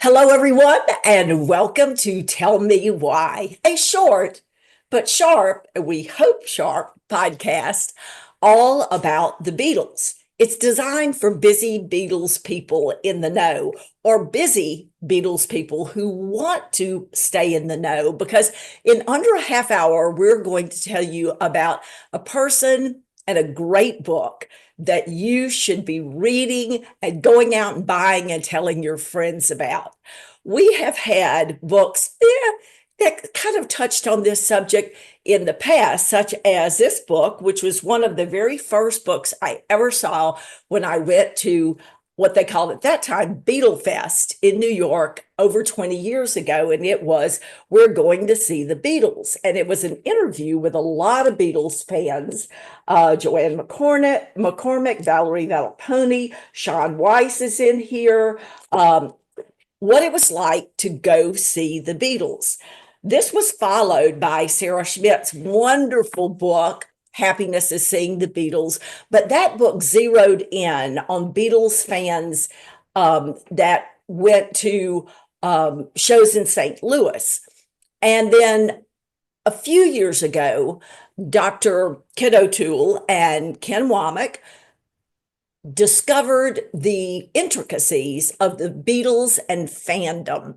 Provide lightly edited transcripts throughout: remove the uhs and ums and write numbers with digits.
Hello, everyone, and welcome to Tell Me Why, a short but sharp, we hope sharp, podcast all about the Beatles. It's designed for busy Beatles people in the know, or busy Beatles people who want to stay in the know, because in under a half hour, we're going to tell you about a person and a great book that you should be reading and going out and buying and telling your friends about. We have had books that kind of touched on this subject in the past, such as this book, which was one of the very first books I ever saw when I went to what they called at that time Beatle Fest in New York over 20 years ago. And it was, we're going to see the Beatles. And it was an interview with a lot of Beatles fans, Joanne McCormick, Valerie Valaponi, Sean Weiss is in here, what it was like to go see the Beatles. This was followed by Sarah Schmidt's wonderful book, Happiness is Seeing the Beatles. But that book zeroed in on Beatles fans that went to shows in St. Louis. And then a few years ago, Dr. Ken O'Toole and Ken Womack discovered the intricacies of the Beatles and fandom.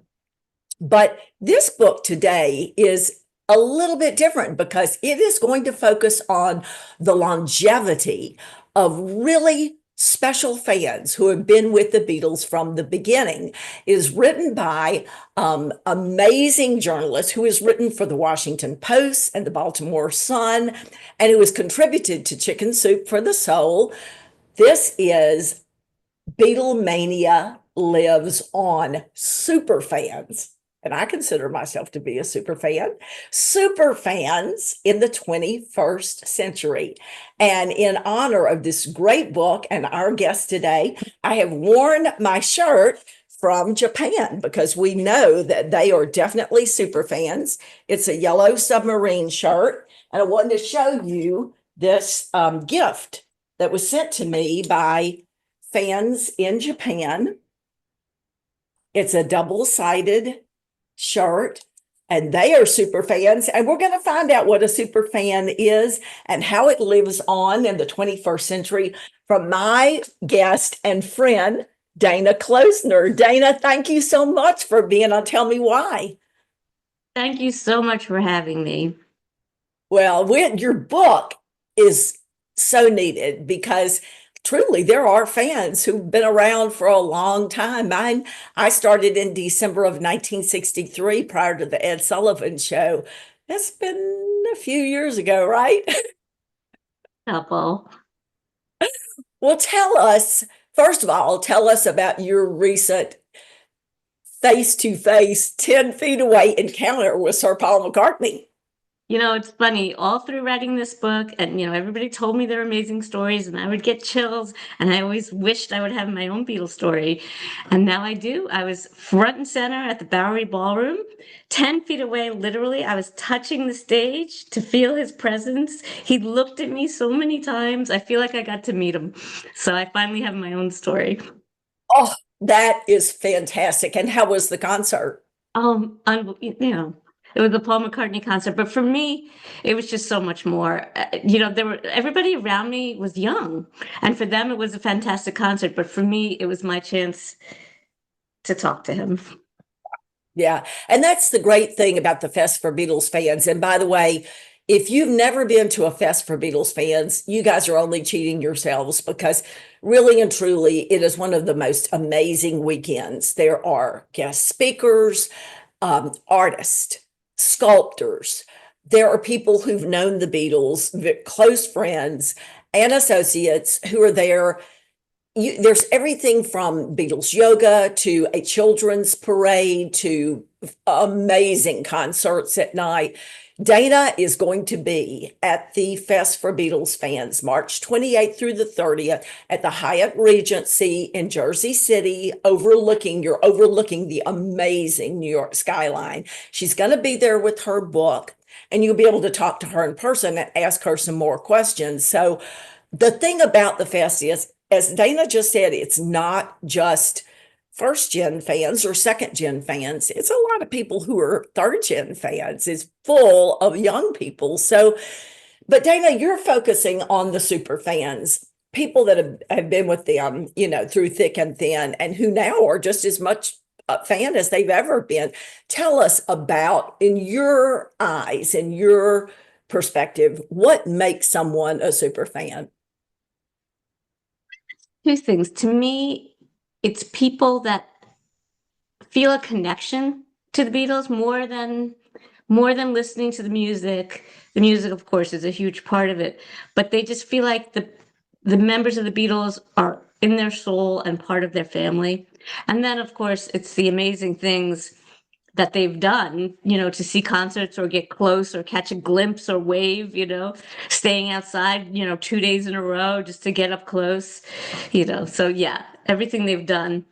But this book today is a little bit different because it is going to focus on the longevity of really special fans who have been with the Beatles from the beginning. It is written by amazing journalist who has written for the Washington Post and the Baltimore Sun, and who has contributed to Chicken Soup for the Soul. This is Beatlemania Lives On, Superfans. And I consider myself to be a super fan. Superfans in the 21st century. And in honor of this great book and our guest today, I have worn my shirt from Japan because we know that they are definitely super fans. It's a yellow submarine shirt. And I wanted to show you this gift that was sent to me by fans in Japan. It's a double-sided shirt, and they are super fans. And we're going to find out what a super fan is and how it lives on in the 21st century from my guest and friend, Dana Klosner. Dana, thank you so much for being on Tell Me Why. Thank you so much for having me. Well, your book is so needed because truly there are fans who've been around for a long time. I started in December of 1963 prior to the Ed Sullivan Show. That's been a few years ago, right? Couple. Well, first of all, tell us about your recent face-to-face 10 feet away encounter with Sir Paul McCartney. It's funny, all through writing this book, and, everybody told me their amazing stories, and I would get chills, and I always wished I would have my own Beatles story. And now I do. I was front and center at the Bowery Ballroom, 10 feet away, literally. I was touching the stage to feel his presence. He looked at me so many times. I feel like I got to meet him. So I finally have my own story. Oh, that is fantastic. And how was the concert? It was the Paul McCartney concert, but for me, it was just so much more. Everybody around me was young, and for them, it was a fantastic concert. But for me, it was my chance to talk to him. Yeah, and that's the great thing about the Fest for Beatles fans. And by the way, if you've never been to a Fest for Beatles fans, you guys are only cheating yourselves because really and truly, it is one of the most amazing weekends. There are guest speakers, artists, sculptors. There are people who've known the Beatles, close friends and associates who are there. There's everything from Beatles yoga to a children's parade to amazing concerts at night. Dana is going to be at the Fest for Beatles fans, March 28th through the 30th at the Hyatt Regency in Jersey City, overlooking the amazing New York skyline. She's going to be there with her book, and you'll be able to talk to her in person and ask her some more questions. So the thing about the fest is, as Dana just said, it's not just first gen fans or second gen fans. It's a lot of people who are third gen fans. It's full of young people. So, but Dana, you're focusing on the super fans, people that have been with them, through thick and thin, and who now are just as much a fan as they've ever been. Tell us about, in your eyes, in your perspective, what makes someone a super fan? Two things. To me, it's people that feel a connection to the Beatles more than listening to the music. The music, of course, is a huge part of it, but they just feel like the members of the Beatles are in their soul and part of their family. And then, of course, it's the amazing things that they've done, to see concerts or get close or catch a glimpse or wave, staying outside, 2 days in a row just to get up close, So yeah, everything they've done.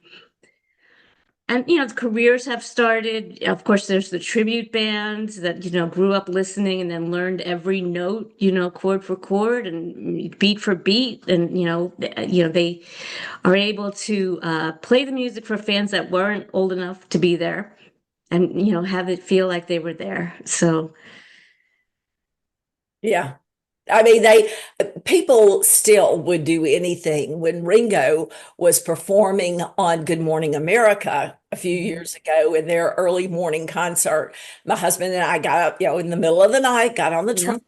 And, the careers have started. Of course, there's the tribute bands that, grew up listening and then learned every note, chord for chord and beat for beat. And, they are able to play the music for fans that weren't old enough to be there and, have it feel like they were there. So, Yeah. I mean, people still would do anything. When Ringo was performing on Good Morning America a few years ago in their early morning concert, my husband and I got up, in the middle of the night, got on the yeah. train.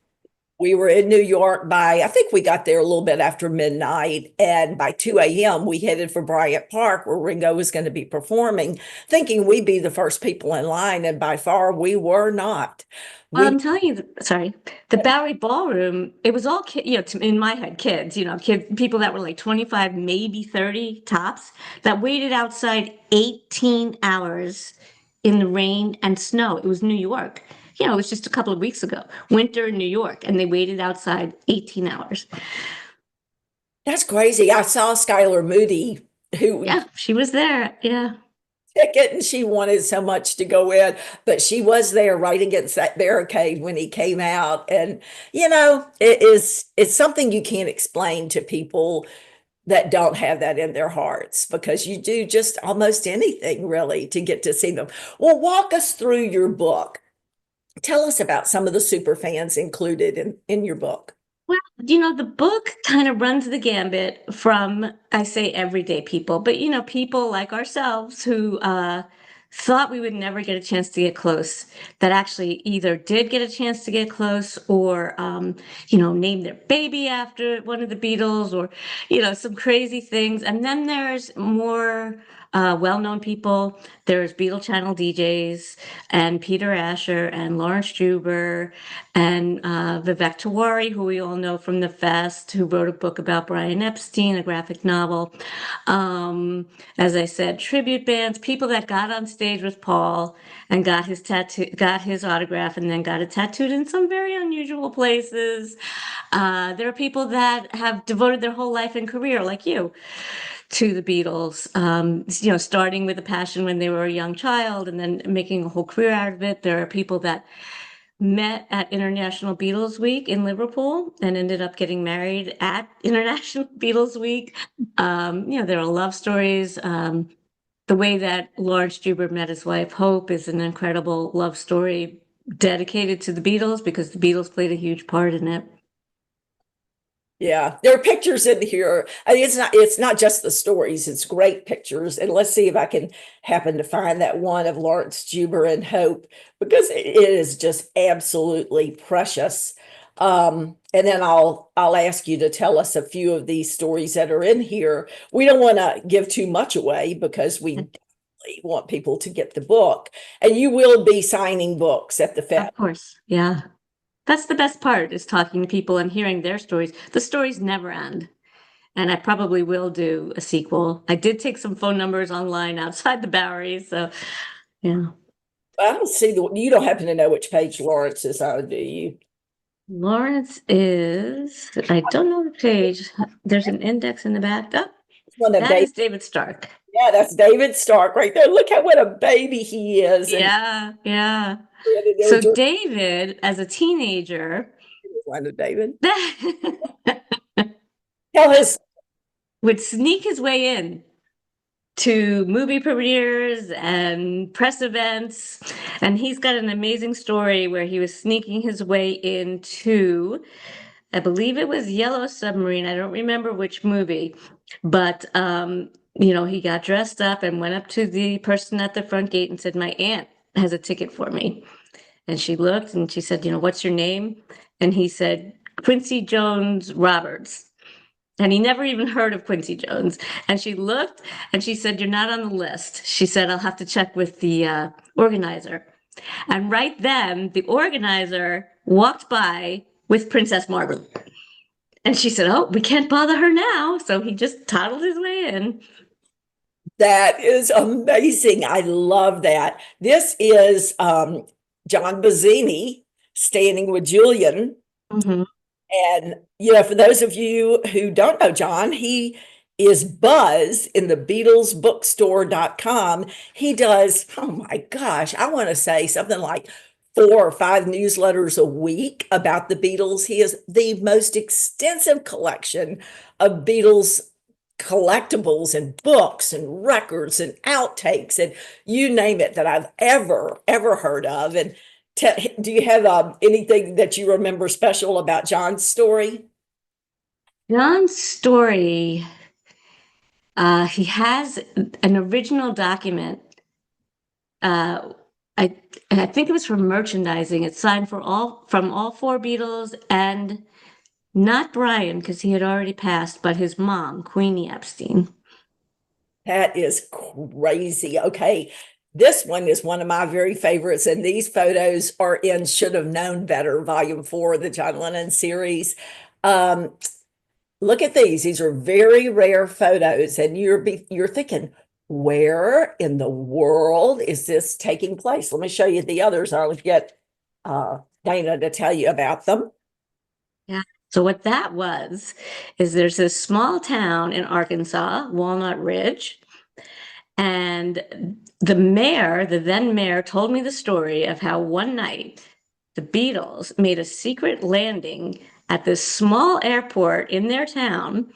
We were in New York I think we got there a little bit after midnight. And by 2 a.m., we headed for Bryant Park, where Ringo was going to be performing, thinking we'd be the first people in line. And by far, we were not. Well, We I'm telling you, sorry, the Bowery Ballroom, it was all, in my head, kids, people that were like 25, maybe 30 tops, that waited outside 18 hours in the rain and snow. It was New York. It was just a couple of weeks ago, winter in New York, and they waited outside 18 hours. That's crazy. I saw Skylar Moody, who Yeah, she was there. Yeah. ticket and she wanted so much to go in, but she was there right against that barricade when he came out. And it's something you can't explain to people that don't have that in their hearts, because you do just almost anything really to get to see them. Well, walk us through your book. Tell us about some of the super fans included in your book. Well, the book kind of runs the gambit from, I say everyday people, but, people like ourselves who thought we would never get a chance to get close, that actually either did get a chance to get close or, named their baby after one of the Beatles or, some crazy things. And then there's more well-known people. There's Beatle Channel DJs and Peter Asher and Laurence Juber and Vivek Tiwari, who we all know from The Fest, who wrote a book about Brian Epstein, a graphic novel. As I said, tribute bands, people that got on stage with Paul and got his tattoo, got his autograph, and then got it tattooed in some very unusual places. There are people that have devoted their whole life and career, like you, to the Beatles, starting with a passion when they were a young child and then making a whole career out of it. There are people that met at International Beatles Week in Liverpool and ended up getting married at International Beatles Week. There are love stories. The way that Laurence Juber met his wife, Hope, is an incredible love story dedicated to the Beatles because the Beatles played a huge part in it. Yeah, there are pictures in here. I mean, it's not just the stories, it's great pictures. And let's see if I can happen to find that one of Laurence Juber and Hope, because it is just absolutely precious. And then I'll ask you to tell us a few of these stories that are in here. We don't want to give too much away because we definitely want people to get the book. And you will be signing books at the Of Fed. course. Yeah. That's the best part, is talking to people and hearing their stories. The stories never end. And I probably will do a sequel. I did take some phone numbers online outside the Bowery, so yeah. I don't see you don't happen to know which page Lawrence is on, do you? Lawrence is, I don't know the page. There's an index in the back. Oh, One of that David. is David Stark. Yeah, that's David Stark right there. Look at what a baby he is. And Yeah, yeah. there So was David, as a teenager, one of David. Tell his would sneak his way in to movie premieres and press events. And he's got an amazing story where he was sneaking his way into, I believe it was Yellow Submarine. I don't remember which movie, but he got dressed up and went up to the person at the front gate and said, "My aunt has a ticket for me." And she looked and she said, "What's your name?" And he said, "Quincy Jones Roberts." And he never even heard of Quincy Jones. And she looked and she said, "You're not on the list." She said, "I'll have to check with the organizer." And right then, the organizer walked by with Princess Margaret. And she said, "Oh, we can't bother her now." So he just toddled his way in. That is amazing. I love that. This is John Bezzini standing with Julian. Mm-hmm. And, for those of you who don't know John, he is Buzz in the Beatles Bookstore.com. He does, oh my gosh, I want to say something like 4 or 5 newsletters a week about the Beatles. He has the most extensive collection of Beatles collectibles and books and records and outtakes and you name it that I've ever heard of. And do you have anything that you remember special about John's story? John's story, he has an original document. I think it was for merchandising. It's signed from all 4 Beatles, and not Brian because he had already passed, but his mom, Queenie Epstein. That is crazy. Okay. This one is one of my very favorites, and these photos are in Should Have Known Better, Volume 4 of the John Lennon series. Look at these. These are very rare photos, and you're thinking, where in the world is this taking place? Let me show you the others. I'll get Dana to tell you about them. Yeah. So what that was is there's this small town in Arkansas, Walnut Ridge, and the then mayor, told me the story of how one night the Beatles made a secret landing at this small airport in their town.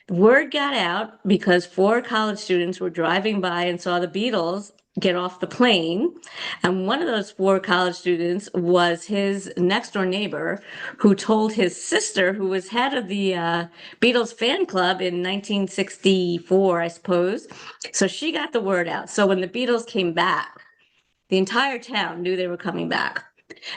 Word got out because 4 college students were driving by and saw the Beatles get off the plane. And one of those 4 college students was his next door neighbor, who told his sister, who was head of the Beatles fan club in 1964, I suppose. So she got the word out. So when the Beatles came back, the entire town knew they were coming back.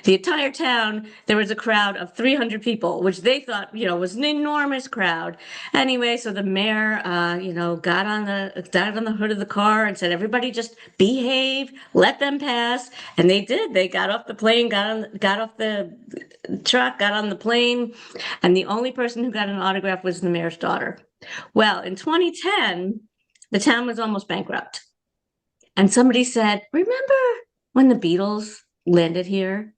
The entire town, there was a crowd of 300 people, which they thought, was an enormous crowd. Anyway, so the mayor, got on the hood of the car and said, "Everybody just behave, let them pass." And they did. They got off the plane, got off the truck, got on the plane. And the only person who got an autograph was the mayor's daughter. Well, in 2010, the town was almost bankrupt. And somebody said, "Remember when the Beatles landed here?"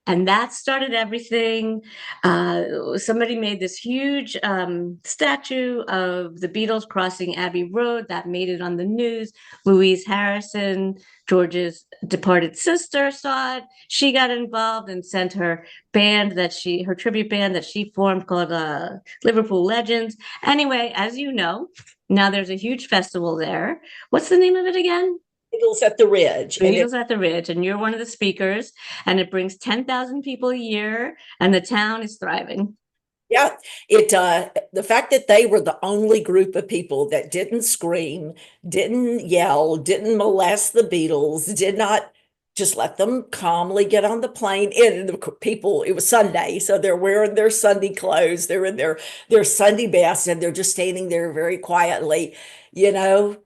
And that started everything. Somebody made this huge statue of the Beatles crossing Abbey Road that made it on the news. Louise Harrison, George's departed sister, saw it. She got involved and sent her tribute band that she formed called Liverpool Legends. Anyway, as you know, now there's a huge festival there. What's the name of it again? Beatles at the Ridge. Beatles at the Ridge, and you're one of the speakers, and it brings 10,000 people a year, and the town is thriving. Yeah, the fact that they were the only group of people that didn't scream, didn't yell, didn't molest the Beatles, did not just let them calmly get on the plane. And the people, it was Sunday, so they're wearing their Sunday clothes, they're in their Sunday best, and they're just standing there very quietly.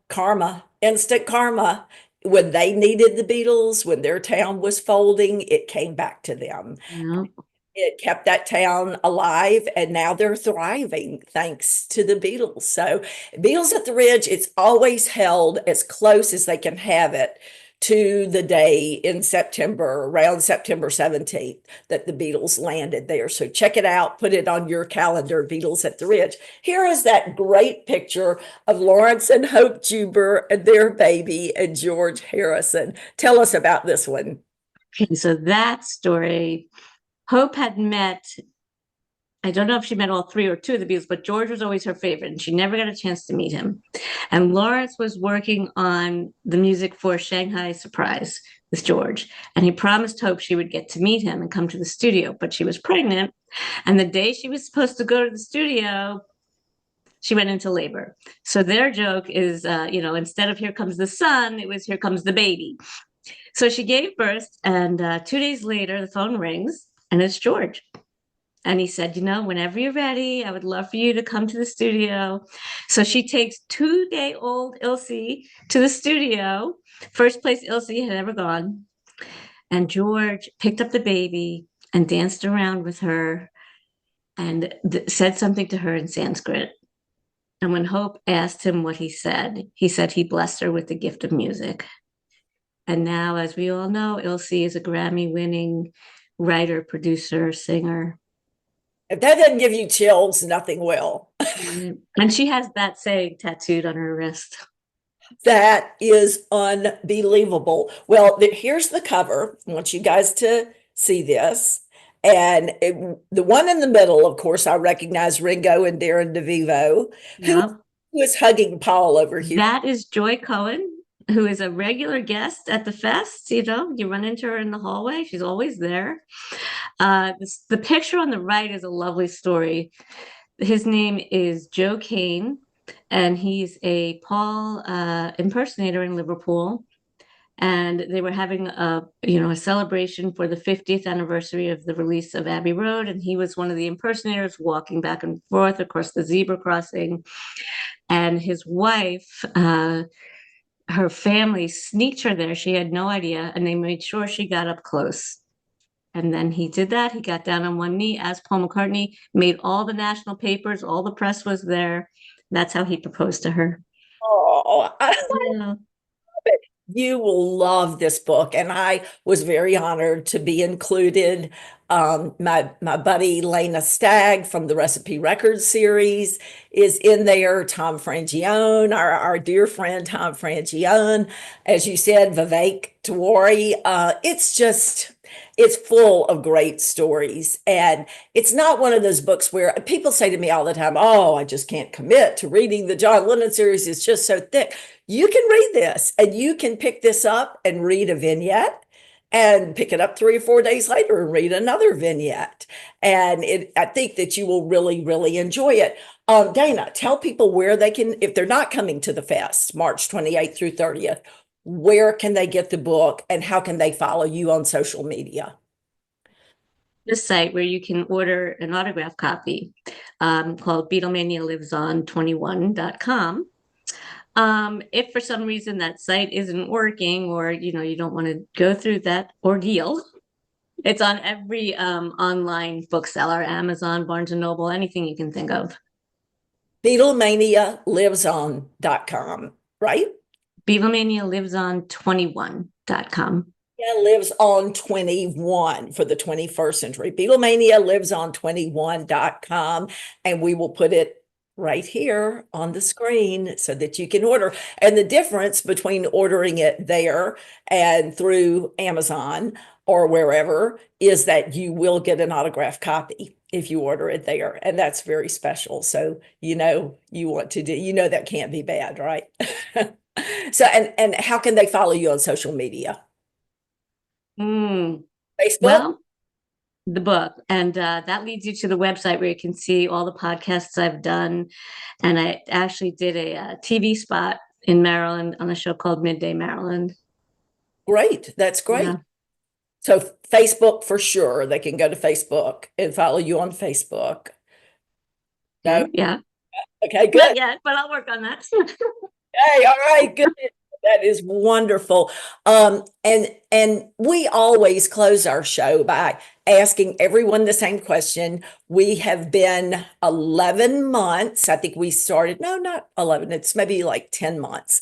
Karma, instant karma. When they needed the Beatles, when their town was folding, it came back to them. Yeah. It kept that town alive, and now they're thriving thanks to the Beatles. So, Beatles at the Ridge, it's always held as close as they can have it to the day in September, around September 17th, that the Beatles landed there. So check it out, put it on your calendar, Beatles at the Ridge. Here is that great picture of Laurence and Hope Juber and their baby and George Harrison. Tell us about this one. Okay, so that story, Hope had met, I don't know if she met all three or two of the Beatles, but George was always her favorite, and she never got a chance to meet him. And Laurence was working on the music for Shanghai Surprise with George, and he promised Hope she would get to meet him and come to the studio, but she was pregnant. And the day she was supposed to go to the studio, she went into labor. So their joke is, instead of "Here comes the sun," it was "Here comes the baby." So she gave birth, and 2 days later, the phone rings, and it's George. And he said, "Whenever you're ready, I would love for you to come to the studio." So she takes 2-day-old Ilse to the studio, first place Ilse had ever gone. And George picked up the baby and danced around with her and said something to her in Sanskrit. And when Hope asked him what he said he blessed her with the gift of music. And now, as we all know, Ilse is a Grammy-winning writer, producer, singer. If that doesn't give you chills, nothing will. And she has that saying tattooed on her wrist. That is unbelievable. Well, here's the cover. I want you guys to see this. And the one in the middle, of course, I recognize Ringo and Darren DeVivo. Yeah. Who is hugging Paul over here? That is Joy Cohen, who is a regular guest at the fest. You run into her in the hallway. She's always there. The picture on the right is a lovely story. His name is Joe Kane, and he's a Paul impersonator in Liverpool. And they were having a celebration for the 50th anniversary of the release of Abbey Road, and he was one of the impersonators walking back and forth across the zebra crossing. And his wife, her family sneaked her there. She had no idea, and they made sure she got up close. And then he did that. He got down on one knee, as Paul McCartney, made all the national papers, all the press was there. That's how he proposed to her. Oh, Yeah. You will love this book, and I was very honored to be included. My buddy Lena Stagg from the Recipe Records series is in there. Tom Frangione, our dear friend Tom Frangione, as you said, Vivek Tiwari. It's full of great stories, and it's not one of those books where people say to me all the time, "Oh, I just can't commit to reading the John Lennon series. It's just so thick." You can read this, and you can pick this up and read a vignette and pick it up 3 or 4 days later and read another vignette. And I think that you will really, really enjoy it. Dana, tell people where they can, if they're not coming to the fest, March 28th through 30th, where can they get the book and how can they follow you on social media? This site where you can order an autograph copy called Beatlemania Lives On 21.com. If for some reason that site isn't working, or you don't want to go through that ordeal, it's on every online bookseller, Amazon, Barnes and Noble, anything you can think of. BeatlemaniaLivesOn.com, right? BeatlemaniaLivesOn21.com. Yeah, lives on 21 for the 21st century. Beatlemania lives on 21.com. And we will put it right here on the screen so that you can order. And the difference between ordering it there and through Amazon or wherever is that you will get an autographed copy if you order it there. And that's very special. So, you want to do, that can't be bad, right? So, and how can they follow you on social media? Facebook? Well, the book, and that leads you to the website where you can see all the podcasts I've done. And I actually did a TV spot in Maryland on a show called Midday Maryland. Great. That's great. Yeah. So Facebook for sure. They can go to Facebook and follow you on Facebook. No? Yeah. Okay, good. Not yet, but I'll work on that. Hey, all right, good. That is wonderful. And we always close our show by asking everyone the same question. We have been 11 months. I think we started, no, not 11. It's maybe like 10 months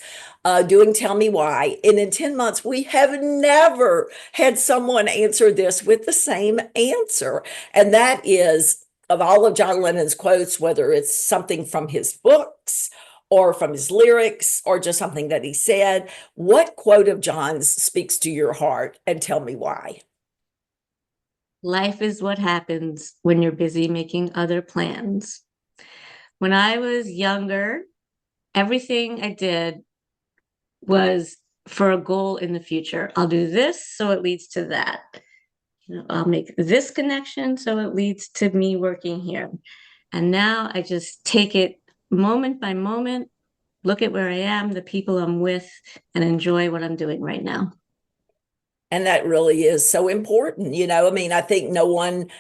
doing Tell Me Why. And in 10 months, we have never had someone answer this with the same answer. And that is, of all of John Lennon's quotes, whether it's something from his books or from his lyrics, or just something that he said, what quote of John's speaks to your heart, and tell me why? Life is what happens when you're busy making other plans. When I was younger, everything I did was for a goal in the future. I'll do this, so it leads to that. I'll make this connection, so it leads to me working here. And now I just take it moment by moment, look at where I am, the people I'm with, and enjoy what I'm doing right now. And that really is so important. I mean, I think no one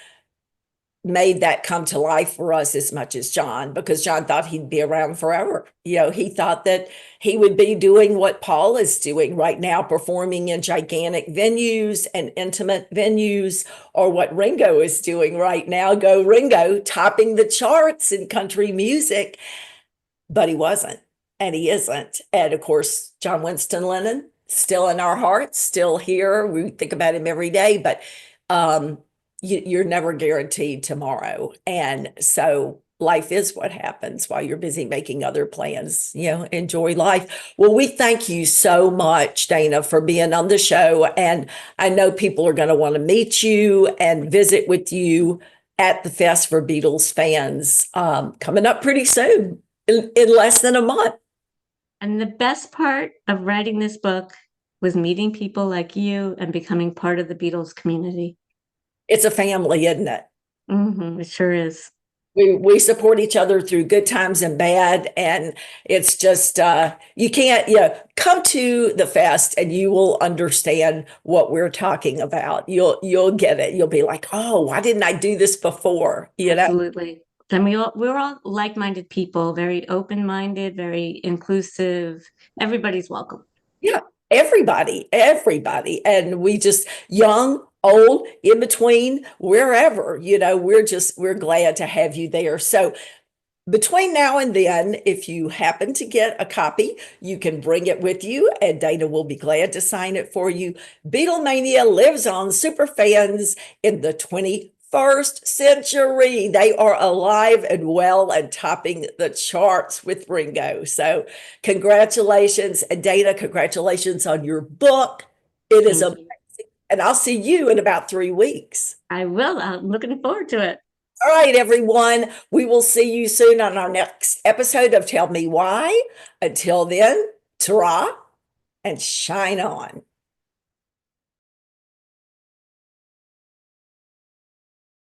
made that come to life for us as much as John, because John thought he'd be around forever. He thought that he would be doing what Paul is doing right now, performing in gigantic venues and intimate venues, or what Ringo is doing right now. Go Ringo, topping the charts in country music. But he wasn't, and he isn't. And of course, John Winston Lennon, still in our hearts, still here. We think about him every day, but you're never guaranteed tomorrow. And so life is what happens while you're busy making other plans. Enjoy life. Well, we thank you so much, Dana, for being on the show. And I know people are going to want to meet you and visit with you at the Fest for Beatles fans coming up pretty soon, in less than a month. And the best part of writing this book was meeting people like you and becoming part of the Beatles community. It's a family, isn't it? It sure is. We support each other through good times and bad, and it's just you can't come to the fest and you will understand what we're talking about. You'll get it. You'll be like, oh, why didn't I do this before? Absolutely. And we're all like-minded people, very open-minded, very inclusive. Everybody's welcome. Yeah, everybody, and we just young, old, in between, wherever, we're glad to have you there. So between now and then, if you happen to get a copy, you can bring it with you, and Dana will be glad to sign it for you. Beatlemania lives on. Superfans in the 21st century. They are alive and well and topping the charts with Ringo. So congratulations. And Dana, congratulations on your book. It is amazing. And I'll see you in about 3 weeks. I will. I'm looking forward to it. All right, everyone. We will see you soon on our next episode of Tell Me Why. Until then, ta-ra and shine on.